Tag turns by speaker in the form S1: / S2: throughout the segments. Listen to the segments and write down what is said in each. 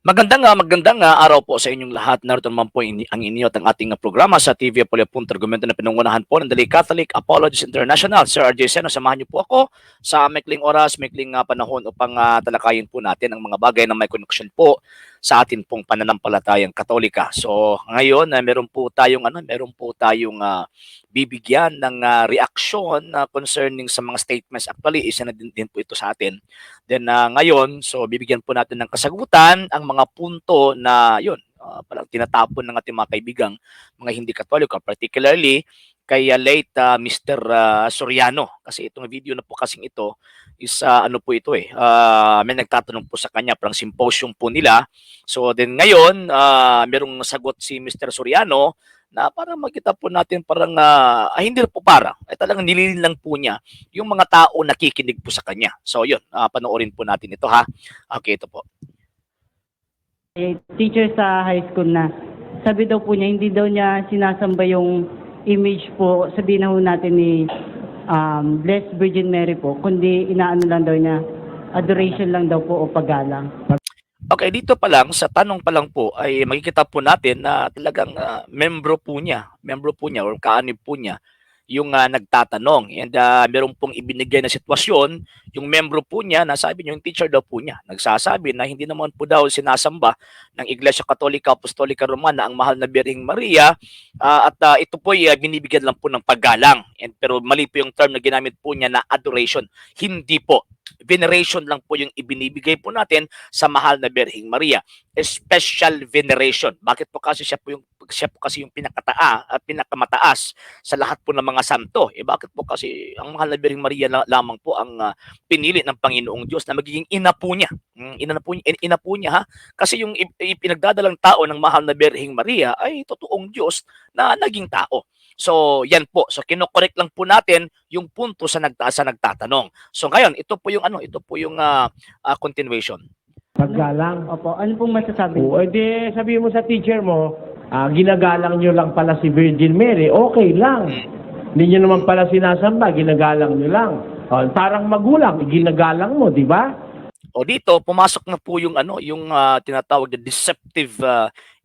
S1: Magandang araw po sa inyong lahat. Narito naman po ang inyo at ang ating programa sa TV Apolio Argumento na pinangunahan po ng Dali Catholic Apologists International. Sir RJ Seno, samahan niyo po ako sa maikling oras, maikling panahon upang talakayin po natin ang mga bagay na may koneksyon po sa atin pong pananampalatayang Katolika. So, ngayon meron po tayong bibigyan ng reaksyon concerning sa mga statements. Actually, isa na din po ito sa atin. Then ngayon, so bibigyan po natin ng kasagutan ang mga punto na yun, parang tinatapon ng ating mga kaibigang mga hindi Katoliko, particularly kay late Mr. Soriano. Kasi itong video na po kasing ito is ano po ito may nagtatanong po sa kanya, parang symposium po nila. So then ngayon, merong sagot si Mr. Soriano na parang makita po natin parang hindi na po para. Talagang nililin lang po niya yung mga tao nakikinig po sa kanya. So yun, panoorin po natin ito ha. Okay, ito po.
S2: Teacher sa high school na. Sabi daw po niya, hindi daw niya sinasamba yung image po, sabihin na ho natin ni Blessed Virgin Mary po, kundi inaano lang daw niya, adoration lang daw po o paggalang.
S1: Okay, dito pa lang, sa tanong pa lang po, ay makikita po natin na talagang membro po niya or kaanib po niya yung nagtatanong. And meron pong ibinigay na sitwasyon, yung membro po niya, nasabi niyo, yung teacher daw po niya, nagsasabi na hindi naman po daw sinasamba ng Iglesia Katolika Apostolika Romana ang mahal na Birheng Maria at ito po ay binibigyan lang po ng paggalang. Pero mali po yung term na ginamit po niya na adoration. Hindi po. Veneration lang po yung ibinibigay po natin sa mahal na Birheng Maria. Special veneration. Bakit po kasi siya po kasi yung pinakamataas sa lahat po ng mga santo. Bakit po kasi ang mahal na Birheng Maria lamang po ang pinili ng Panginoong Diyos na magiging ina po niya. Ina po niya ha. Kasi yung ipinagdadalang tao ng mahal na Birheng Maria ay totoong Diyos na naging tao. So, yan po. So, kinokorek lang po natin yung punto sa nagtatanong. So, ngayon, ito po yung continuation.
S3: Paggalang.
S2: Opo, ano pong masasabi?
S3: O, edi sabihin mo sa teacher mo, ginagalang nyo lang pala si Virgin Mary, okay lang. Hindi nyo naman pala sinasamba, ginagalang nyo lang. O, parang magulang, ginagalang mo, di ba?
S1: O dito, pumasok na po yung tinatawag na deceptive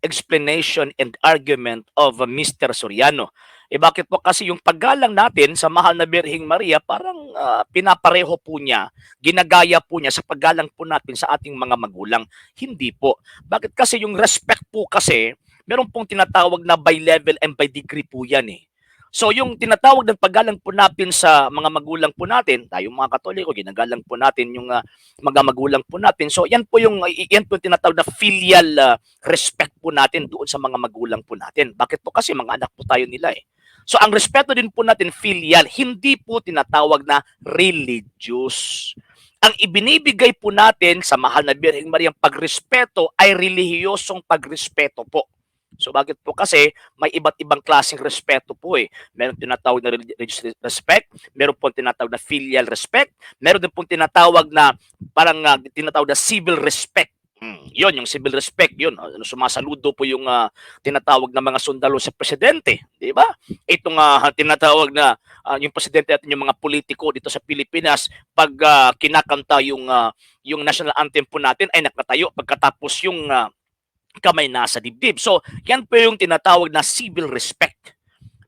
S1: explanation and argument of Mr. Soriano. Bakit po kasi yung paggalang natin sa mahal na Birheng Maria parang pinapareho po niya, ginagaya po niya sa paggalang po natin sa ating mga magulang. Hindi po. Bakit kasi yung respect po kasi, meron pong tinatawag na by level and by degree po yan eh. So yung tinatawag ng paggalang po natin sa mga magulang po natin, tayong mga Katoliko, ginagalang po natin yung mga magulang po natin. So yan po yung tinatawag na filial respect po natin doon sa mga magulang po natin. Bakit po kasi mga anak po tayo nila eh. So ang respeto din po natin filial, hindi po tinatawag na religious. Ang ibinibigay po natin sa mahal na Birheng Maria pagrespeto ay relihiyosong pagrespeto po. So bakit po kasi may iba't ibang klaseng respeto po eh. Meron tinatawag na religious respect, meron po tinatawag na filial respect, meron din po tinatawag na parang tinatawag na civil respect. Yon yung civil respect, yun. Sumasaludo po yung tinatawag na mga sundalo sa presidente, di ba? Itong tinatawag na yung presidente at yung mga politiko dito sa Pilipinas, pag kinakanta yung national anthem po natin ay nakatayo pagkatapos yung kamay nasa dibdib. So, yan po yung tinatawag na civil respect.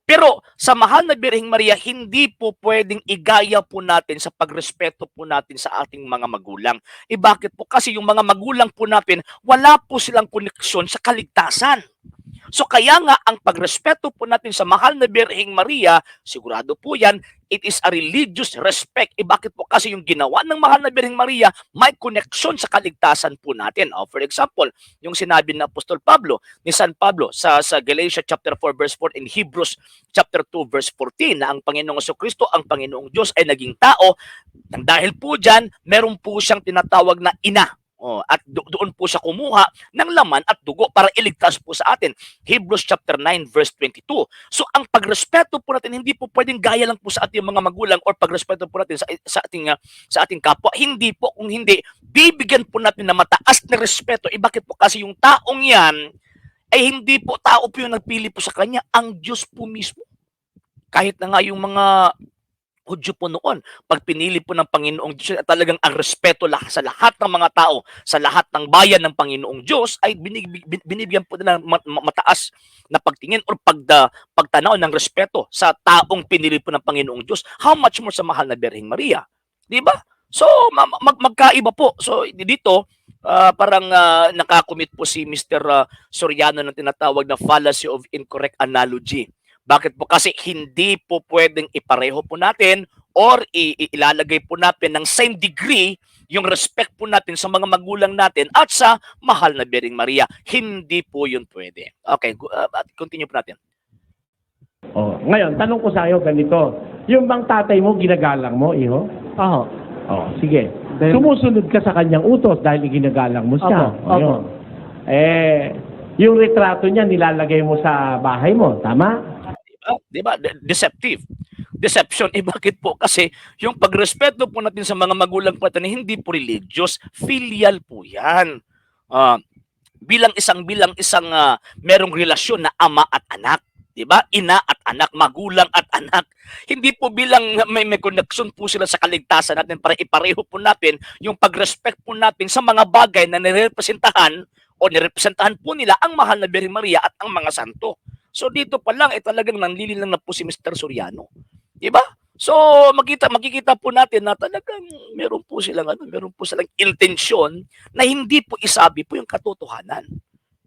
S1: Pero sa mahal na Birheng Maria, hindi po pwedeng igaya po natin sa pagrespeto po natin sa ating mga magulang. Bakit po? Kasi yung mga magulang po natin, wala po silang koneksyon sa kaligtasan. So kaya nga ang pagrespeto po natin sa mahal na Birheng Maria, sigurado po yan, it is a religious respect. Bakit po? Kasi yung ginawa ng mahal na Birheng Maria may koneksyon sa kaligtasan po natin. For example, yung sinabi ng Apostol Pablo, ni San Pablo sa Galatia chapter 4 verse 4 and Hebrews chapter 2 verse 14 na ang Panginoong Jesucristo, ang Panginoong Diyos ay naging tao. Dahil po dyan, meron po siyang tinatawag na ina. At doon po siya kumuha ng laman at dugo para iligtas po sa atin. Hebrews chapter 9 verse 22. So ang pagrespeto po natin hindi po pwedeng gaya lang po sa ating mga magulang or pagrespeto po natin sa ating kapwa. Hindi po, kung hindi bibigyan po natin ng mataas na respeto. Bakit po? Kasi yung taong yan ay hindi po tao po yung nagpili po sa kanya, ang Diyos po mismo. Kahit na nga yung mga Hudyo po noon, pag pinili po ng Panginoong Diyos, talagang ang respeto sa lahat ng mga tao, sa lahat ng bayan ng Panginoong Diyos, ay binibigyan po nila ng mataas na pagtingin or pagtanaw ng respeto sa taong pinili po ng Panginoong Diyos. How much more sa mahal na Birheng Maria? Di ba? So, magkaiba po. So, dito, parang nakakomit po si Mr. Soriano ng tinatawag na fallacy of incorrect analogy. Bakit po? Kasi hindi po pwedeng ipareho po natin or ilalagay po natin ng same degree yung respect po natin sa mga magulang natin at sa mahal na Birheng Maria. Hindi po yun pwede. Okay, continue po natin.
S3: Oh, ngayon, tanong ko sa iyo ganito. Yung bang tatay mo, ginagalang mo, iho?
S2: Oo.
S3: Oh, sige.
S2: Then-
S3: Sumusunod ka sa kanyang utos dahil ginagalang mo siya.
S2: Opo, opo.
S3: Ayun. Yung retrato niya nilalagay mo sa bahay mo, tama?
S1: Diba? Deceptive. Deception. Bakit po? Kasi yung pagrespeto po natin sa mga magulang po natin, hindi po religious, filial po yan. Bilang isang merong relasyon na ama at anak. Diba? Ina at anak, magulang at anak. Hindi po bilang may connection po sila sa kaligtasan natin para ipareho po natin yung pag-respect po natin sa mga bagay na nirepresentahan o nirepresentahan po nila ang mahal na Birheng Maria at ang mga santo. So dito pa lang talagang nanlililang na po si Mr. Soriano. 'Di ba? So makikita po natin na talagang meron po silang intensyon na hindi po isabi po yung katotohanan.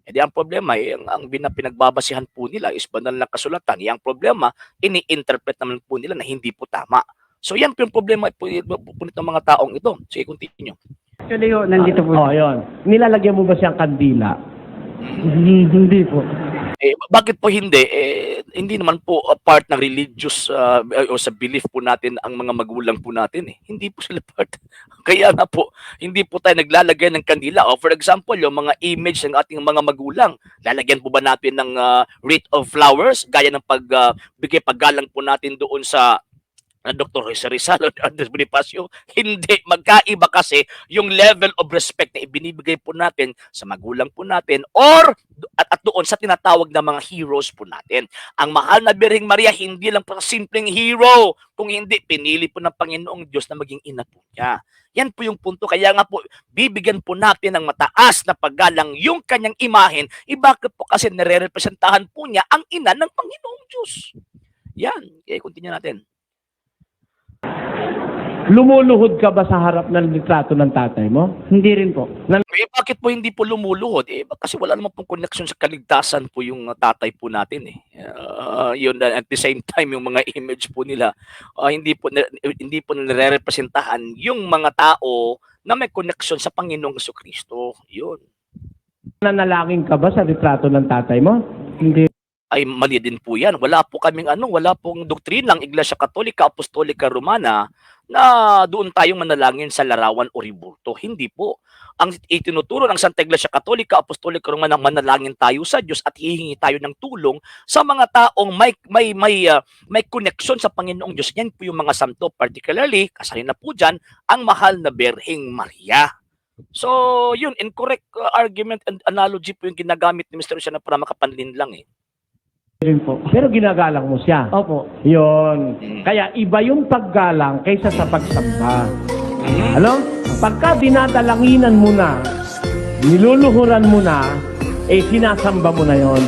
S1: Eh di ang problema ang pinagbabasihan po nila is banal na kasulatan. Yung problema ini-interpret naman po nila na hindi po tama. So yan po yung problema po nitong mga taong ito. Sige, continue.
S2: Actually, nandito po.
S3: Yun. Nilalagyan mo ba siyang kandila?
S2: Hindi po.
S1: Bakit po hindi? Hindi naman po part ng religious o sa belief po natin ang mga magulang po natin. Hindi po sila part. Kaya nga po, hindi po tayo naglalagay ng kandila. O for example, yung mga image ng ating mga magulang, lalagyan po ba natin ng wreath of flowers gaya ng pagbigay paggalang po natin doon sa Dr. Jose Rizal o Andres Bonifacio? Hindi. Magkaiba kasi yung level of respect na ibinibigay po natin sa magulang po natin or at doon sa tinatawag na mga heroes po natin. Ang mahal na Birheng Maria, hindi lang po simpleng hero. Kung hindi, pinili po ng Panginoong Diyos na maging ina po niya. Yan po yung punto. Kaya nga po, bibigyan po natin ng mataas na paggalang yung kanyang imahen. Bakit po? Kasi nire-representahan po niya ang ina ng Panginoong Diyos. Yan. Kaya continue natin.
S3: Lumuluhod ka ba sa harap ng litrato ng tatay mo?
S2: Hindi rin po.
S1: Bakit po hindi po lumuluhod? Kasi wala naman pong connection sa kaligtasan po yung tatay po natin. Yun, at the same time, yung mga image po nila, hindi po nire-representahan yung mga tao na may connection sa Panginoong Jesucristo. Yun.
S3: Nanalangin ka ba sa litrato ng tatay mo?
S2: Hindi.
S1: Ay mali din po yan. Wala pong doktrina ng Iglesia Katolika, Apostolika Romana na doon tayong manalangin sa larawan o ribulto. Hindi po. Ang itinuturo ng Santa Iglesia Katolika, Apostolika Romana, manalangin tayo sa Diyos at hihingi tayo ng tulong sa mga taong may connection sa Panginoong Diyos. Yan po yung mga santo, particularly, kasali na po dyan, ang mahal na Birheng Maria. So, yun, incorrect argument and analogy po yung ginagamit ni Mr. Luciano para makapanlin lang
S2: Rin po.
S3: Pero ginagalang mo siya.
S2: Opo.
S3: Yun. Kaya iba yung paggalang kaysa sa pagsamba. Ano? Pagka dinadalanginan mo na, niluluhuran mo na, sinasamba mo na yon.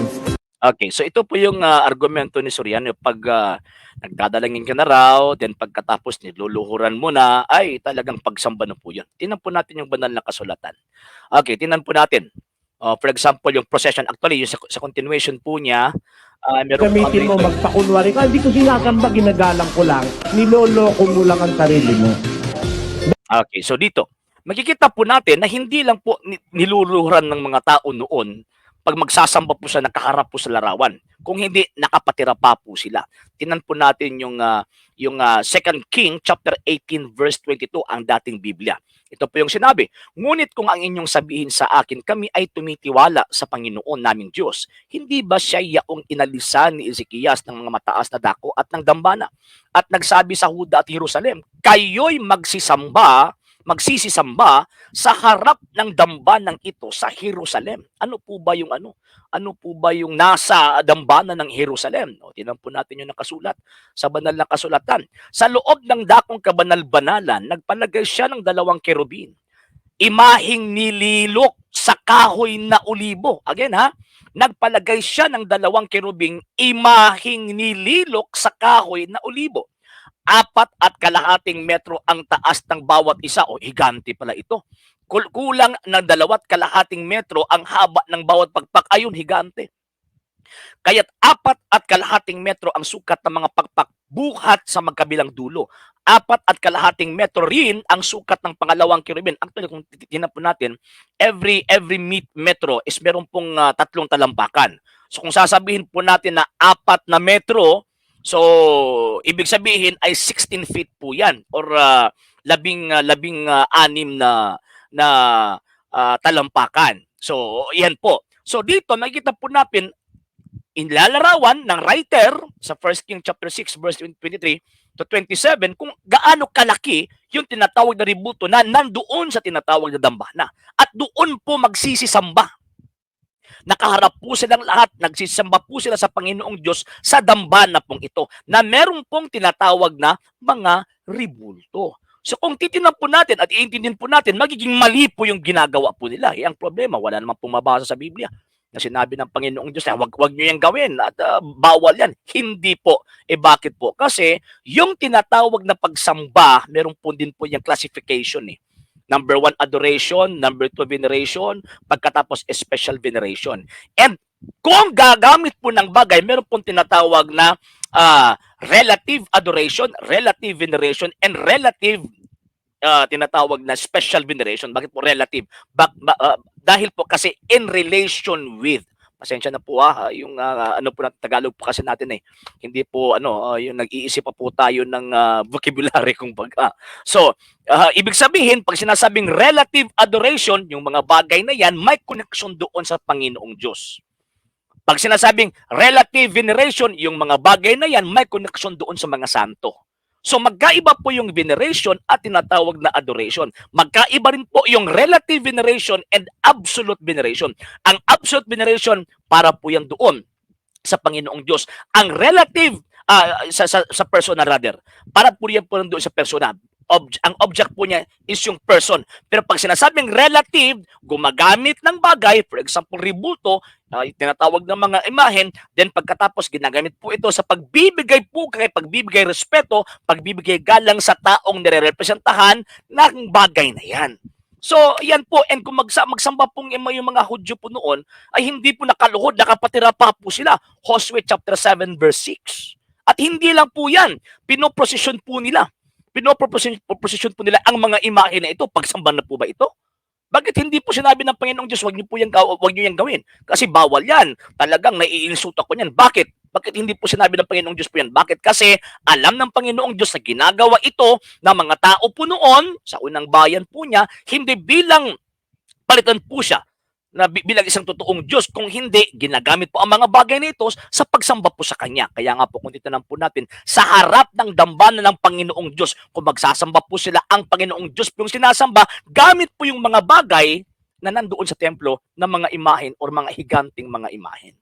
S1: Okay, so ito po yung argumento ni Soriano. Pag nagdadalangin ka na raw, then pagkatapos niluluhuran mo na, ay talagang pagsamba na po yun. Tingnan po natin yung banal na kasulatan. Okay, tingnan po natin. For example, yung procession, actually, yung sa continuation po niya, meron
S3: Gamitin mo magpakunwari ka, hindi ko sinasamba, ginagalang ko lang, niloloko mo lang ang sarili mo.
S1: Okay, so dito, makikita po natin na hindi lang po niluluhuran ng mga tao noon pag magsasamba po siya, nakaharap po sa larawan. Kung hindi, nakapatira pa po sila. Tingnan po natin yung 2 King chapter 18 verse 22, ang dating Biblia. Ito po yung sinabi, ngunit kung ang inyong sabihin sa akin, kami ay tumitiwala sa Panginoon naming Diyos, hindi ba siya yaong inalisan ni Ezekias ng mga mataas na dako at ng dambana? At nagsabi sa Huda at Jerusalem, kayo'y magsisamba magsisisamba sa harap ng dambanang ito sa Jerusalem. Ano po ba yung ano? Ano po ba yung nasa dambana ng Jerusalem? O, tingnan po natin yung nakasulat sa banal na kasulatan. Sa loob ng dakong kabanal-banalan, nagpalagay siya ng dalawang kerubin. Imaheng nililok sa kahoy na olibo. Again ha, nagpalagay siya ng dalawang kerubing imaheng nililok sa kahoy na olibo. 4.5 metro ang taas ng bawat isa. O, higante pala ito. Kulang ng 2.5 metro ang haba ng bawat pagpak. Ayun, higante. Kaya't 4.5 metro ang sukat ng mga pagpak buhat sa magkabilang dulo. 4.5 metro rin ang sukat ng pangalawang kerubin. Actually, kung titignan po natin, every metro is meron pong 3 talampakan. So kung sasabihin po natin na 4 na metro, so ibig sabihin ay 16 feet po yan or 16 na talampakan. So yan po. So dito nakikita po natin inlalarawan ng writer sa 1 King chapter 6 verse 23 to 27 kung gaano kalaki yung tinatawag na ributo na nandoon sa tinatawag na dambana. At doon po magsisisamba. Nakaharap po silang lahat, nagsisamba po sila sa Panginoong Diyos sa dambana pong ito na meron pong tinatawag na mga ribulto. So kung titignan po natin at iintindihin po natin, magiging mali po yung ginagawa po nila. Ang problema, wala namang pumabasa sa Biblia na sinabi ng Panginoong Diyos na wag nyo yan gawin at bawal yan. Hindi po. Bakit po? Kasi yung tinatawag na pagsamba, meron po din po yung classification eh. Number 1, adoration. Number 2, veneration. Pagkatapos, special veneration. And kung gagamit po ng bagay, meron pong tinatawag na relative adoration, relative veneration, and relative tinatawag na special veneration. Bakit po relative? Dahil po kasi in relation with. Pasensya na po yung ano po natin Tagalog po kasi natin eh. Hindi po yung nag-iisip pa po tayo ng vocabulary kumbaga. So, ibig sabihin pag sinasabing relative adoration, yung mga bagay na yan may connection doon sa Panginoong Diyos. Pag sinasabing relative veneration, yung mga bagay na yan may connection doon sa mga santo. So magkaiba po yung veneration at tinatawag na adoration. Magkaiba rin po yung relative veneration and absolute veneration. Ang absolute veneration para po yan doon sa Panginoong Diyos. Ang relative sa persona rather, para po yan po doon sa persona. Ang object po niya is yung person. Pero pag sinasabing relative, gumagamit ng bagay, for example, ribulto, tinatawag ng mga imahen, then pagkatapos ginagamit po ito sa pagbibigay po kay pagbibigay respeto, pagbibigay galang sa taong nirerepresentahan ng bagay na yan. So, yan po. And kung magsamba pong yung mga Hudyo po noon, ay hindi po nakaluhod, nakapatira pa po sila. Joshua chapter 7 verse 6. At hindi lang po yan, pinoprosesyon po nila. Pinoproposisyon po nila ang mga imahe na ito. Pagsamba na po ba ito? Bakit hindi po sinabi ng Panginoong Diyos, wag niyo yan gawin? Kasi bawal yan. Talagang naiinsulta ko niyan. Bakit? Bakit hindi po sinabi ng Panginoong Diyos po yan? Bakit? Kasi alam ng Panginoong Diyos na ginagawa ito ng mga tao po noon, sa unang bayan po niya, hindi bilang palitan po siya na bilang isang totoong Diyos, kung hindi, ginagamit po ang mga bagay nito sa pagsamba po sa Kanya. Kaya nga po, kung titanong po natin, sa harap ng dambana ng Panginoong Diyos, kung magsasamba po sila, ang Panginoong Diyos po yung sinasamba, gamit po yung mga bagay na nandoon sa templo ng mga imahen o mga higanting mga imahen.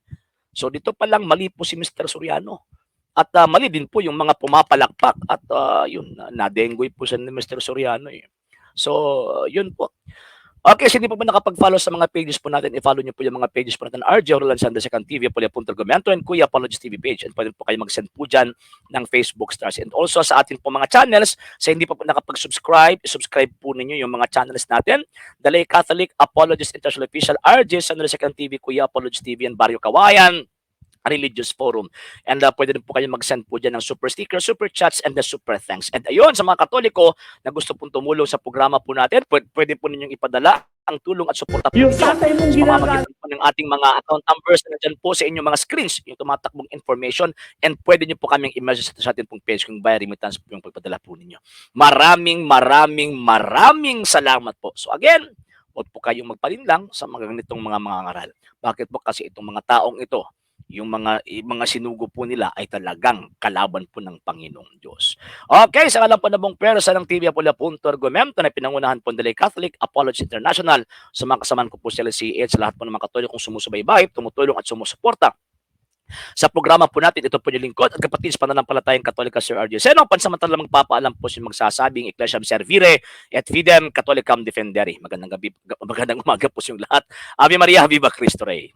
S1: So dito pa lang mali po si Mr. Soriano. At mali din po yung mga pumapalakpak at yun, nadenggoy po siya ni Mr. Soriano eh. So, yun po. Okay, so hindi po ba nakapag-follow sa mga pages po natin, i-follow niyo po yung mga pages po natin, RJ Roland Sanders Second TV, Poliapunto and Kuya Apologist TV page. And pwede po kayo mag-send po dyan ng Facebook stars. And also sa atin po mga channels, sa hindi po nakapag-subscribe, subscribe po ninyo yung mga channels natin. Dalay Catholic, Apologist International Official, RJ Sanders Second TV, Kuya Apologist TV, and Barrio Kawayan Religious Forum. And pwede rin po kayo mag-send po dyan ng super stickers, super chats, and the super thanks. And ayun, sa mga Katoliko na gusto pong tumulong sa programa po natin, pwede po ninyong ipadala ang tulong at suporta po
S3: Yung tatay mong ginagawa
S1: po ng ating mga account numbers na dyan po sa inyong mga screens, yung tumatakbong information, and pwede nyo po kaming i-message sa ating pong page kung via remittance po yung pagpadala po ninyo. Maraming salamat po. So again, huwag po kayong magpalinlang sa mga ganitong mga ngaral. Bakit po? Kasi itong mga taong ito, yung mga sinugo po nila ay talagang kalaban po ng Panginoong Diyos. Okay, sa ngalan po na bong pwersa ng TV Apollo Punto Argumento na pinangunahan po nila Catholic Apology International, sa mga kasamaan ko po sila si Ed, sa lahat po ng mga Katolikong sumusubaybay, tumutulong at sumusuporta sa programa po natin. Ito po yung lingkod at kapatid sa pananampalatayang Katolika, Sir R.J. Seno, pansamantala magpapaalam po si magsasabing Ecclesiam Servire et Fidem Catholicam Defendere. Magandang umaga po sa inyong lahat. Ave Maria, Viva Cristo Rey.